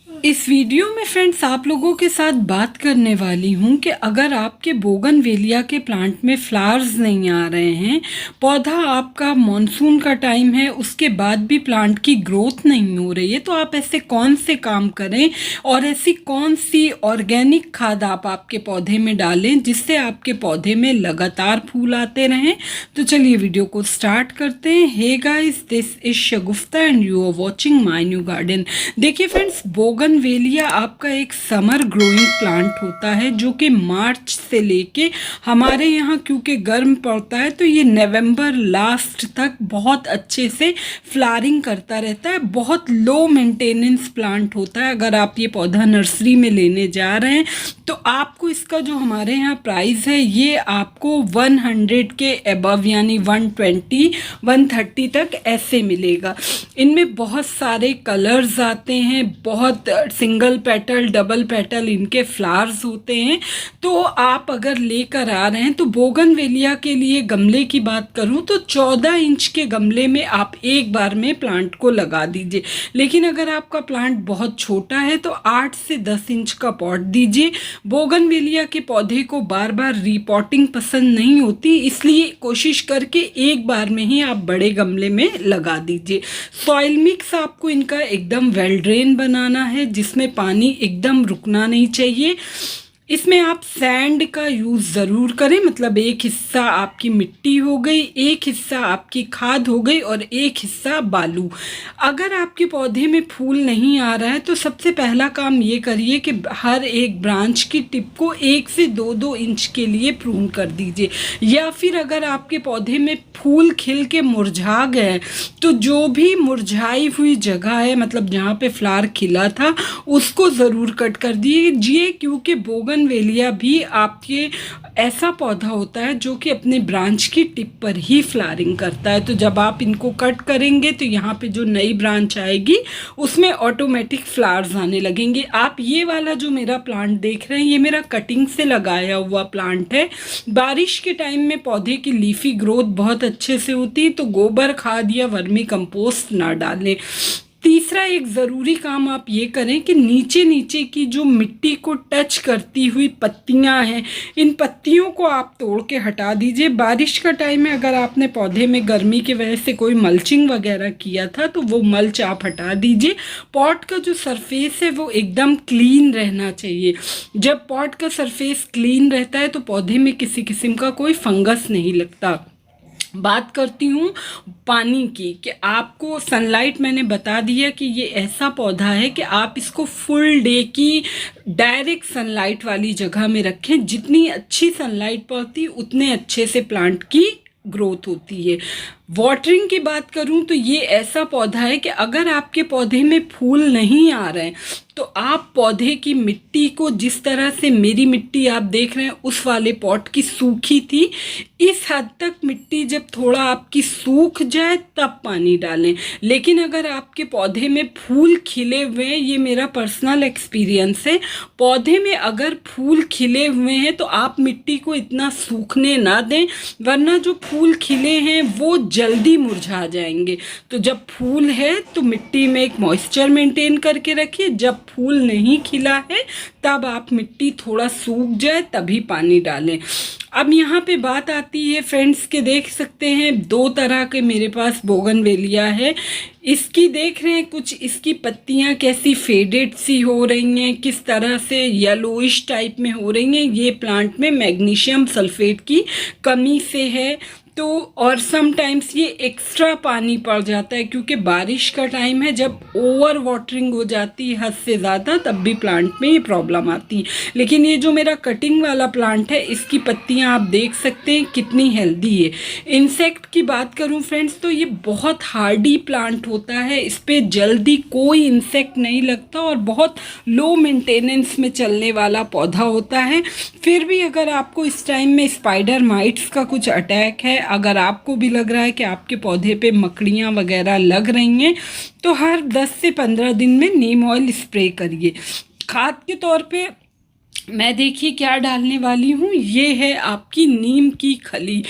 इस वीडियो में फ्रेंड्स आप लोगों के साथ बात करने वाली हूँ कि अगर आपके बोगनवेलिया के प्लांट में फ्लावर्स नहीं आ रहे हैं, पौधा आपका मॉनसून का टाइम है उसके बाद भी प्लांट की ग्रोथ नहीं हो रही है, तो आप ऐसे कौन से काम करें और ऐसी कौन सी ऑर्गेनिक खाद आप आपके पौधे में डालें जिससे आपके पौधे में लगातार फूल आते रहें। तो चलिए वीडियो को स्टार्ट करते हैं। Hey guys, this is Shagufta and you are watching my new garden. देखिए फ्रेंड्स, बोगनवेलिया आपका एक समर ग्रोइंग प्लांट होता है जो कि मार्च से लेके हमारे यहाँ क्योंकि गर्म पड़ता है तो ये नवंबर लास्ट तक बहुत अच्छे से फ्लावरिंग करता रहता है। बहुत लो मेंटेनेंस प्लांट होता है। अगर आप ये पौधा नर्सरी में लेने जा रहे हैं तो आपको इसका जो हमारे यहाँ प्राइस है ये आपको 100 के अबव यानी 120 130 तक ऐसे मिलेगा। इनमें बहुत सारे कलर्स आते हैं, बहुत सिंगल पेटल डबल पेटल इनके फ्लावर्स होते हैं। तो आप अगर लेकर आ रहे हैं तो बोगनवेलिया के लिए गमले की बात करूं तो 14 इंच के गमले में आप एक बार में प्लांट को लगा दीजिए। लेकिन अगर आपका प्लांट बहुत छोटा है तो 8 से 10 इंच का पॉट दीजिए। बोगनवेलिया के पौधे को बार बार रीपॉटिंग पसंद नहीं होती, इसलिए कोशिश करके एक बार में ही आप बड़े गमले में लगा दीजिए। सॉइल मिक्स आपको इनका एकदम वेल ड्रेन बनाना है जिसमें पानी एकदम रुकना नहीं चाहिए। इसमें आप सैंड का यूज़ ज़रूर करें, मतलब एक हिस्सा आपकी मिट्टी हो गई, एक हिस्सा आपकी खाद हो गई और एक हिस्सा बालू। अगर आपके पौधे में फूल नहीं आ रहा है तो सबसे पहला काम ये करिए कि हर एक ब्रांच की टिप को 1 से 2-2 इंच के लिए प्रून कर दीजिए। या फिर अगर आपके पौधे में फूल खिल के मुरझा गए तो जो भी मुरझाई हुई जगह है, मतलब जहाँ पे फ्लावर खिला था, उसको ज़रूर कट कर दीजिए, क्योंकि बोगनवेलिया भी आपके ऐसा पौधा होता है जो कि अपने ब्रांच की टिप पर ही फ्लावरिंग करता है। तो जब आप इनको कट करेंगे तो यहाँ पे जो नई ब्रांच आएगी उसमें ऑटोमेटिक फ्लावर्स आने लगेंगे। आप ये वाला जो मेरा प्लांट देख रहे हैं ये मेरा कटिंग से लगाया हुआ प्लांट है। बारिश के टाइम में पौधे की लीफी ग्रोथ बहुत अच्छे से होती है, तो गोबर खाद या वर्मी कंपोस्ट ना डालें। तीसरा एक ज़रूरी काम आप ये करें कि नीचे नीचे की जो मिट्टी को टच करती हुई पत्तियां हैं, इन पत्तियों को आप तोड़ के हटा दीजिए। बारिश का टाइम है, अगर आपने पौधे में गर्मी की वजह से कोई मल्चिंग वगैरह किया था तो वो मल्च आप हटा दीजिए। पॉट का जो सरफेस है वो एकदम क्लीन रहना चाहिए। जब पॉट का सरफेस क्लीन रहता है तो पौधे में किसी किस्म का कोई फंगस नहीं लगता। बात करती हूँ पानी की, कि आपको सनलाइट मैंने बता दिया कि ये ऐसा पौधा है कि आप इसको फुल डे की डायरेक्ट सनलाइट वाली जगह में रखें। जितनी अच्छी सनलाइट पड़ती उतने अच्छे से प्लांट की ग्रोथ होती है। वाटरिंग की बात करूं तो ये ऐसा पौधा है कि अगर आपके पौधे में फूल नहीं आ रहे हैं तो आप पौधे की मिट्टी को, जिस तरह से मेरी मिट्टी आप देख रहे हैं उस वाले पॉट की सूखी थी, इस हद तक मिट्टी जब थोड़ा आपकी सूख जाए तब पानी डालें। लेकिन अगर आपके पौधे में फूल खिले हुए हैं, ये मेरा पर्सनल एक्सपीरियंस है, पौधे में अगर फूल खिले हुए हैं तो आप मिट्टी को इतना सूखने ना दें, वरना जो फूल खिले हैं वो जल्दी मुरझा जाएंगे। तो जब फूल है तो मिट्टी में एक मॉइस्चर मेंटेन करके रखिए। जब फूल नहीं खिला है तब आप मिट्टी थोड़ा सूख जाए तभी पानी डालें। अब यहाँ पे बात आती है फ्रेंड्स के, देख सकते हैं 2 तरह के मेरे पास बोगनवेलिया है। इसकी देख रहे हैं कुछ इसकी पत्तियाँ कैसी फेडेड सी हो रही हैं, किस तरह से येलोइश टाइप में हो रही हैं। ये प्लांट में मैग्नीशियम सल्फेट की कमी से है। तो और समटाइम्स ये एक्स्ट्रा पानी पड़ जाता है क्योंकि बारिश का टाइम है, जब ओवर वाटरिंग हो जाती है हद से ज़्यादा तब भी प्लांट में ये प्रॉब्लम आती है। लेकिन ये जो मेरा कटिंग वाला प्लांट है इसकी पत्तियां आप देख सकते हैं कितनी हेल्दी है। इंसेक्ट की बात करूं फ्रेंड्स तो ये बहुत हार्डी प्लांट होता है, इस पर जल्दी कोई इंसेक्ट नहीं लगता और बहुत लो मेंटेनेंस में चलने वाला पौधा होता है। फिर भी अगर आपको इस टाइम में स्पाइडर माइट्स का कुछ अटैक है, अगर आपको भी लग रहा है कि आपके पौधे पे मकड़ियाँ वगैरह लग रही हैं, तो हर 10 से 15 दिन में नीम ऑयल स्प्रे करिए। खाद के तौर पे मैं देखिए क्या डालने वाली हूँ, ये है आपकी नीम की खली।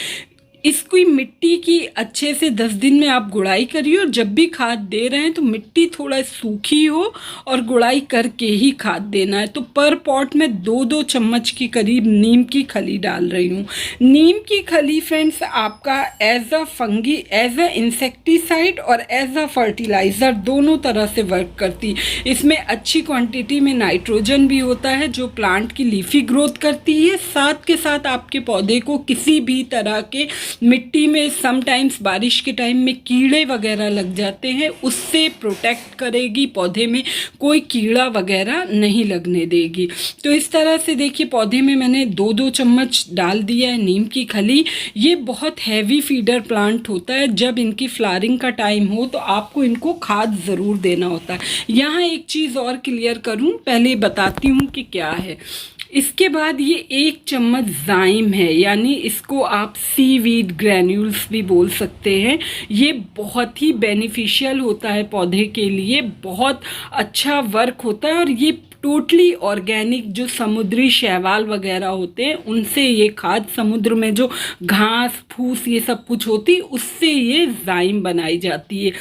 इसकी मिट्टी की अच्छे से 10 दिन में आप गुड़ाई करिए, और जब भी खाद दे रहे हैं तो मिट्टी थोड़ा सूखी हो और गुड़ाई करके ही खाद देना है। तो पर पॉट में 2-2 चम्मच के करीब नीम की खली डाल रही हूँ। नीम की खली फ्रेंड्स आपका as a fungi, as a insecticide और एज अ फर्टिलाइज़र दोनों तरह से वर्क करती। इसमें अच्छी क्वांटिटी में नाइट्रोजन भी होता है जो प्लांट की लीफी ग्रोथ करती है। साथ के साथ आपके पौधे को किसी भी तरह के मिट्टी में समटाइम्स बारिश के टाइम में कीड़े वगैरह लग जाते हैं, उससे प्रोटेक्ट करेगी, पौधे में कोई कीड़ा वगैरह नहीं लगने देगी। तो इस तरह से देखिए पौधे में मैंने 2-2 चम्मच डाल दिया है नीम की खली। ये बहुत हैवी फीडर प्लांट होता है, जब इनकी फ्लावरिंग का टाइम हो तो आपको इनको खाद ज़रूर देना होता है। यहाँ एक चीज़ और क्लियर करूँ, पहले बताती हूँ कि क्या है। इसके बाद ये 1 चम्मच जाइम है, यानी इसको आप सीवीड ग्रैन्यूल्स भी बोल सकते हैं। ये बहुत ही बेनिफिशियल होता है पौधे के लिए, बहुत अच्छा वर्क होता है, और ये टोटली ऑर्गेनिक जो समुद्री शैवाल वगैरह होते हैं उनसे ये खाद, समुद्र में जो घास फूस ये सब कुछ होती उससे ये जाइम बनाई जाती है।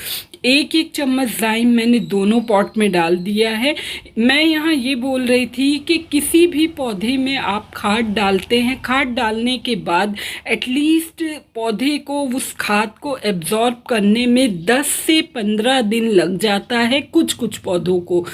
1-1 चम्मच जाइम मैंने दोनों पॉट में डाल दिया है। मैं यहाँ ये बोल रही थी कि किसी भी पौधे में आप खाद डालते हैं, खाद डालने के बाद एटलीस्ट पौधे को उस खाद को एब्जॉर्ब करने में 10 से 15 दिन लग जाता है कुछ कुछ पौधों को,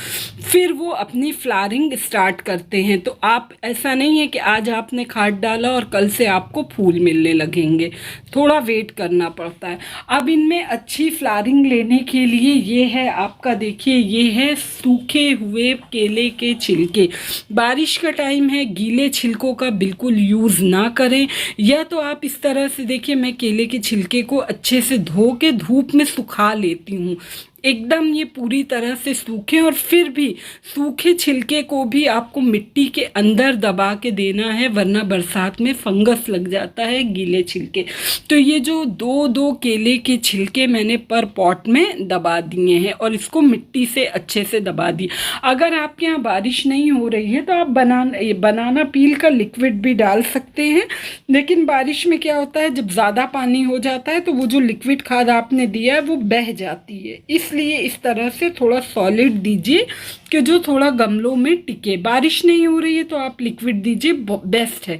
फिर वो अपनी फ्लावरिंग स्टार्ट करते हैं। तो आप, ऐसा नहीं है कि आज आपने खाद डाला और कल से आपको फूल मिलने लगेंगे, थोड़ा वेट करना पड़ता है। अब इनमें अच्छी फ्लावरिंग लेने के लिए ये है आपका, देखिए ये है सूखे हुए केले के छिलके। बारिश का टाइम है, गीले छिलकों का बिल्कुल यूज़ ना करें। या तो आप इस तरह से देखिए, मैं केले के छिलके को अच्छे से धो के धूप में सुखा लेती हूँ, एकदम ये पूरी तरह से सूखे, और फिर भी सूखे छिलके को भी आपको मिट्टी के अंदर दबा के देना है, वरना बरसात में फंगस लग जाता है गीले छिलके। तो ये जो 2-2 केले के छिलके मैंने पर पॉट में दबा दिए हैं, और इसको मिट्टी से अच्छे से दबा दी। अगर आपके यहाँ बारिश नहीं हो रही है तो आप बनाना पील का लिक्विड भी डाल सकते हैं, लेकिन बारिश में क्या होता है, जब ज़्यादा पानी हो जाता है तो वो जो लिक्विड खाद आपने दिया है वो बह जाती है। इसलिए इस तरह से थोड़ा सॉलिड दीजिए कि जो थोड़ा गमलों में टिके। बारिश नहीं हो रही है तो आप लिक्विड दीजिए, बेस्ट है।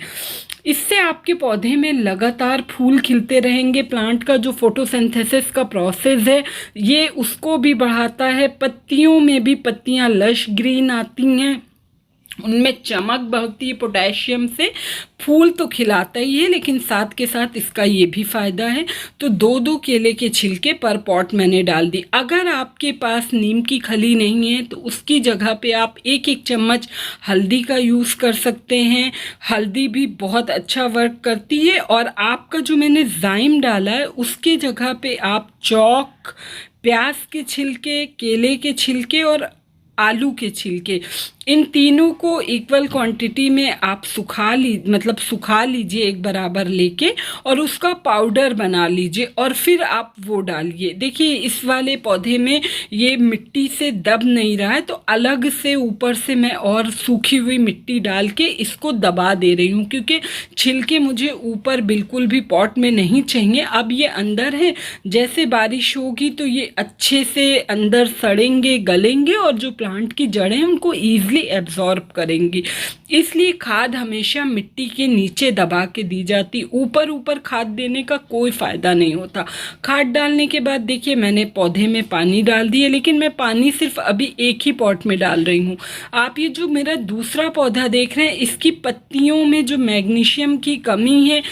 इससे आपके पौधे में लगातार फूल खिलते रहेंगे। प्लांट का जो फोटोसिंथेसिस का प्रोसेस है ये उसको भी बढ़ाता है। पत्तियों में भी पत्तियां लश ग्रीन आती हैं, उनमें चमक बढ़ती है पोटेशियम से। फूल तो खिलाता ही है, लेकिन साथ के साथ इसका ये भी फ़ायदा है। तो 2-2 केले के छिलके पर पॉट मैंने डाल दी। अगर आपके पास नीम की खली नहीं है तो उसकी जगह पे आप 1-1 चम्मच हल्दी का यूज़ कर सकते हैं। हल्दी भी बहुत अच्छा वर्क करती है। और आपका जो मैंने जाइम डाला है उसके जगह पे आप चौक, प्याज के छिलके, केले के छिलके और आलू के छिलके, इन तीनों को इक्वल क्वांटिटी में आप सुखा लीजिए एक बराबर लेके, और उसका पाउडर बना लीजिए, और फिर आप वो डालिए। देखिए इस वाले पौधे में ये मिट्टी से दब नहीं रहा है, तो अलग से ऊपर से मैं और सूखी हुई मिट्टी डाल के इसको दबा दे रही हूँ, क्योंकि छिलके मुझे ऊपर बिल्कुल भी पॉट में नहीं चाहिए। अब ये अंदर है, जैसे बारिश होगी तो ये अच्छे से अंदर सड़ेंगे, गलेंगे, और जो प्लांट की जड़ें उनको ईजिली एब्जॉर्ब करेंगी। इसलिए खाद हमेशा मिट्टी के नीचे दबा के दी जाती, ऊपर ऊपर खाद देने का कोई फ़ायदा नहीं होता। खाद डालने के बाद देखिए मैंने पौधे में पानी डाल दिया, लेकिन मैं पानी सिर्फ अभी एक ही पॉट में डाल रही हूँ। आप ये जो मेरा दूसरा पौधा देख रहे हैं, इसकी पत्तियों में जो मैग्नीशियम की कमी है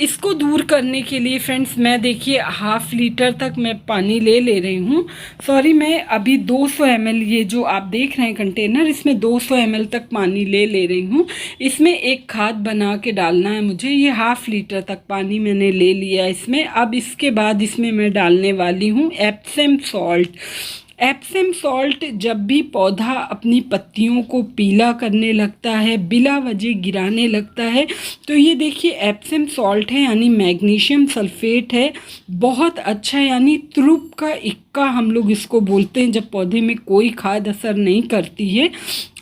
इसको दूर करने के लिए फ्रेंड्स, मैं देखिए 1/2 लीटर तक मैं पानी ले रही हूँ। सॉरी, मैं अभी 200 ml, ये जो आप देख रहे हैं कंटेनर, इसमें 200 ml तक पानी ले रही हूँ। इसमें एक खाद बना के डालना है मुझे। ये 1/2 लीटर तक पानी मैंने ले लिया इसमें। अब इसके बाद इसमें मैं डालने वाली हूँ एप्सम सॉल्ट। एप्सम सॉल्ट, जब भी पौधा अपनी पत्तियों को पीला करने लगता है, बिला वजह गिराने लगता है, तो ये देखिए एप्सम सॉल्ट है, यानी मैग्नीशियम सल्फेट है, बहुत अच्छा, यानी त्रुप का इक्का हम लोग इसको बोलते हैं, जब पौधे में कोई खाद असर नहीं करती है।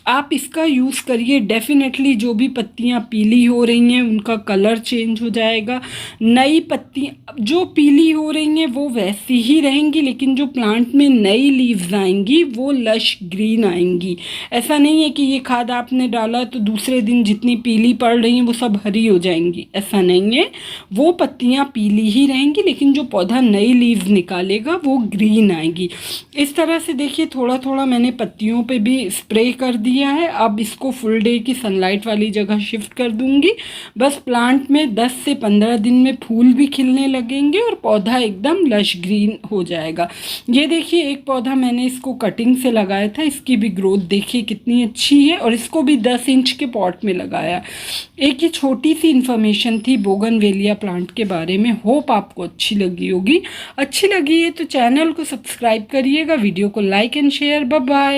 आप इसका यूज़ करिए, डेफिनेटली जो भी पत्तियां पीली हो रही हैं उनका कलर चेंज हो जाएगा। नई पत्तियां जो पीली हो रही हैं वो वैसी ही रहेंगी, लेकिन जो प्लांट में नई लीव्स आएंगी वो लश ग्रीन आएंगी। ऐसा नहीं है कि ये खाद आपने डाला तो दूसरे दिन जितनी पीली पड़ रही हैं वो सब हरी हो जाएंगी, ऐसा नहीं है। वो पत्तियां पीली ही रहेंगी, लेकिन जो पौधा नई लीव्स निकालेगा वो ग्रीन आएगी। इस तरह से देखिए थोड़ा थोड़ा मैंने पत्तियों पे भी स्प्रे कर दिया है। अब इसको फुल डे की सनलाइट वाली जगह शिफ्ट कर दूंगी। बस प्लांट में 10 से 15 दिन में फूल भी खिलने लगेंगे और पौधा एकदम लश ग्रीन हो जाएगा। ये देखिए एक पौधा मैंने इसको कटिंग से लगाया था, इसकी भी ग्रोथ देखिए कितनी अच्छी है, और इसको भी 10 इंच के पॉट में लगाया। एक ये छोटी सी इन्फॉर्मेशन थी बोगनवेलिया प्लांट के बारे में। होप आपको अच्छी लगी होगी। अच्छी लगी है तो चैनल को सब्सक्राइब करिएगा, वीडियो को like and share. Bye bye.